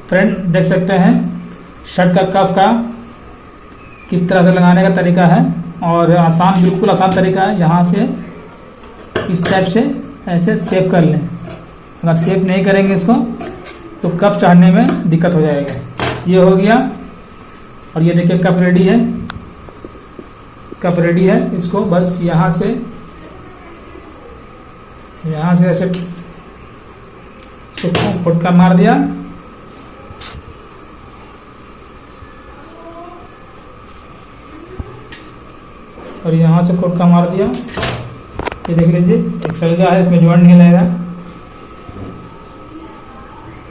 Friend देख सकते हैं शर्ट का कफ का किस तरह से लगाने का तरीका है, और आसान, बिल्कुल आसान तरीका है। यहाँ से इस टाइप से ऐसे सेव कर लें। अगर सेव नहीं करेंगे इसको तो कफ चढ़ने में दिक्कत हो जाएगा। ये हो गया, और ये देखिए कप रेडी है, कप रेडी है। इसको बस यहाँ से ऐसे फुटका मार दिया, और यहाँ से फुटका मार दिया। ये देख लीजिए एक सलगा है, इसमें जॉइंट नहीं लगेगा।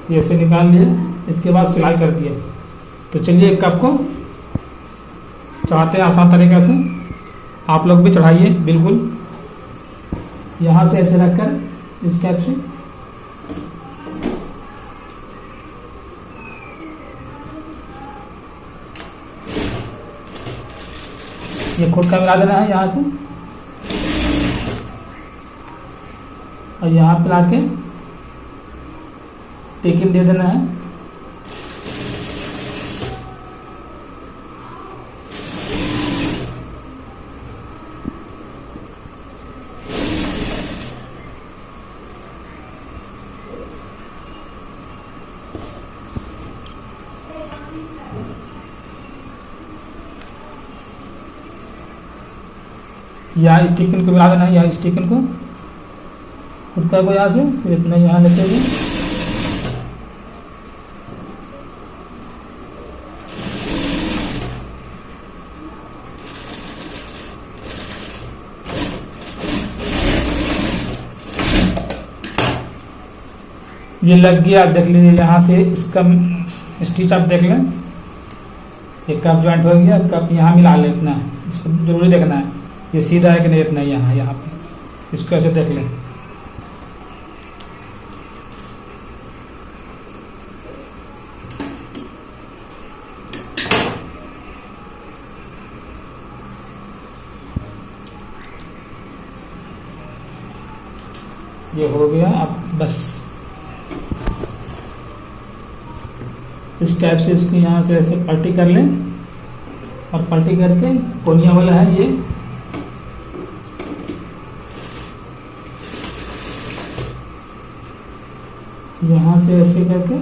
ये ऐसे निकाल लिए, इसके बाद सिलाई कर दिए। तो चलिए कप को चढ़ाते हैं आसान तरीके से। आप लोग भी चढ़ाइए बिल्कुल। यहाँ से ऐसे रखकर इस टाइप से ये खुटका मिला देना है यहाँ से, और यहाँ पे लाके टेकिंग दे देना है। यहाँ स्टिकन को मिला देना है, यहाँ स्टिकन को, खुटका को यहाँ से फिर इतना यहाँ लेते हुए ये लग गया। आप देख लीजिए यहाँ से इसका स्टिच आप देख लें, ये कप जॉइंट हो गया। कप यहाँ मिला ले, इतना है, इसको जरूरी देखना है ये सीधा है कि नहीं, इतना यहाँ पे इसको ऐसे देख लें। ये हो गया। अब बस इस टाइप से इसको यहाँ से ऐसे पलटी कर लें, और पलटी करके कोनिया वाला है ये यहाँ से ऐसे करके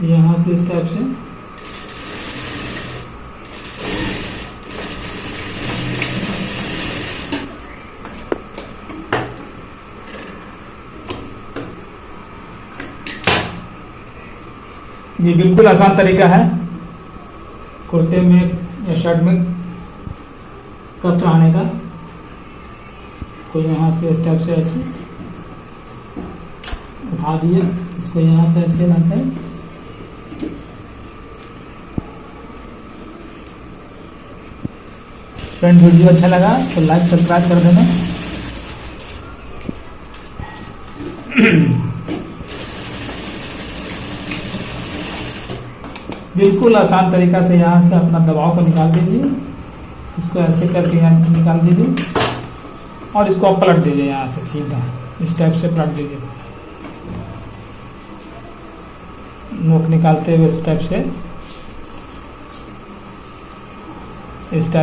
यहाँ से इस टाइप से ये बिल्कुल आसान तरीका है कुर्ते में या शर्ट में कफ चढ़ाने का। को यहाँ से इस टाइप से ऐसे उठा दिए, इसको यहाँ पे ऐसे लाते हैं। फ्रेंड वीडियो अच्छा लगा तो लाइक सब्सक्राइब कर देना। बिल्कुल आसान तरीका से यहाँ से अपना दबाव को निकाल दीजिए, इसको ऐसे करके यहाँ निकाल दीजिए, और इसको आप पलट दीजिए यहाँ से सीधा इस टाइप से पलट दीजिए, नोक निकालते हुए इस टाइप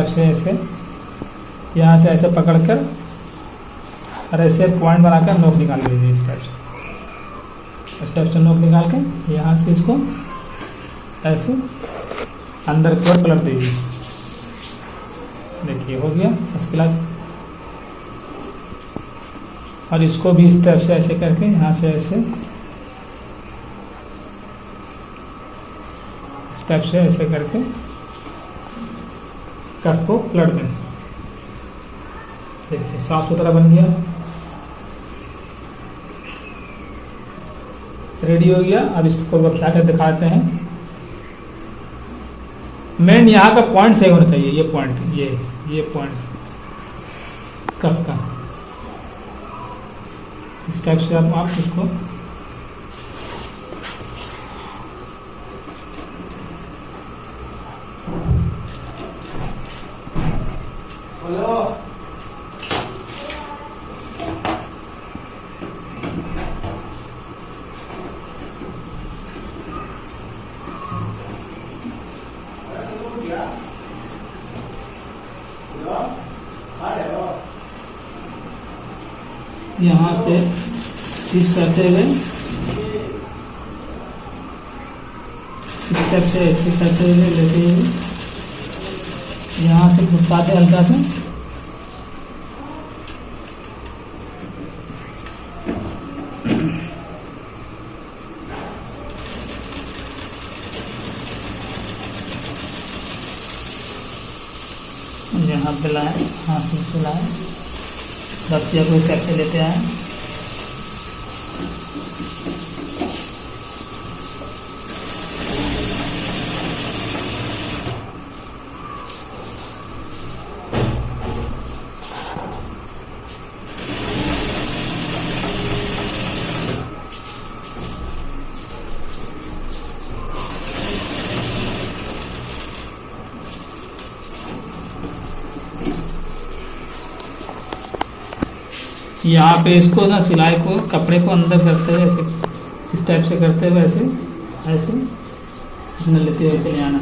से ऐसे यहाँ से ऐसे पकड़कर और ऐसे पॉइंट बनाकर नोक निकाल दीजिए। इस टाइप से नोक निकाल के यहाँ से इसको ऐसे अंदर की ओर पलट दीजिए। देखिए हो गया फर्स्ट क्लास। और इसको भी इस तरफ से ऐसे करके यहाँ से ऐसे इस तरफ से ऐसे करके कफ को पलट दें। देखिए साफ सुथरा बन गया, रेडी हो गया। अब इसको क्या कर दिखाते हैं। मेन यहाँ का पॉइंट सही होना चाहिए, ये पॉइंट, ये पॉइंट कफ का। इस टाइप से आप इसको यहाँ से स्टिच करते हुए स्टेप से ऐसे करते हुए लेते हुए यहाँ से घुसपाते हल्का से, यहाँ पे लाए, हाथ से लाए, बच्चे को कैसे लेते आए। यहाँ पे इसको ना सिलाई को कपड़े को अंदर करते हुए ऐसे इस टाइप से करते हुए ऐसे ऐसे इसमें लेते हुए चले आना।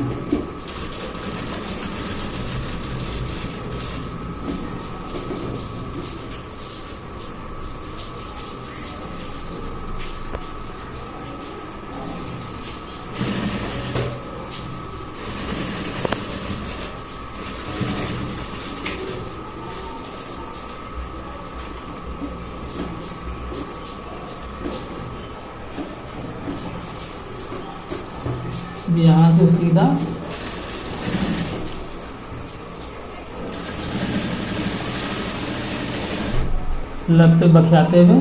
यहाँ से सीधा लग पे बख्याते हुए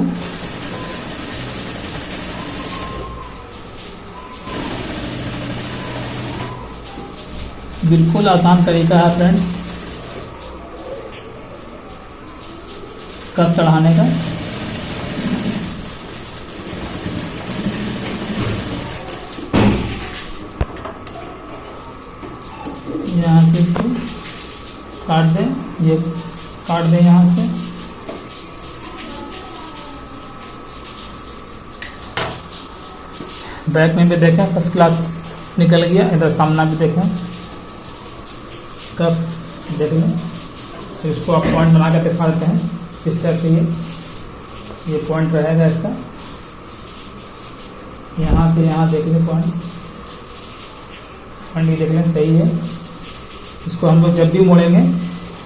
बिल्कुल आसान तरीका है फ्रेंड्स कप चढ़ाने का। यहाँ से इसको काट दें, ये काट दें यहाँ से, बैक में भी देखें फर्स्ट क्लास निकल गया, इधर सामना भी देखें कब देख लें। तो इसको आप पॉइंट बना कर दिखा देते हैं किस तरह से ये पॉइंट रहेगा इसका। यहाँ से यहाँ देख लें पॉइंट भी देख लें सही है। इसको हम लोग जब भी मोड़ेंगे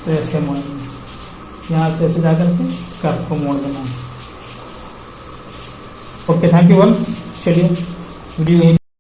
तो ऐसे मोड़ेंगे, यहाँ से ऐसे जा करके कर्व को मोड़ देना है। Okay, thank you all. चलिए वीडियो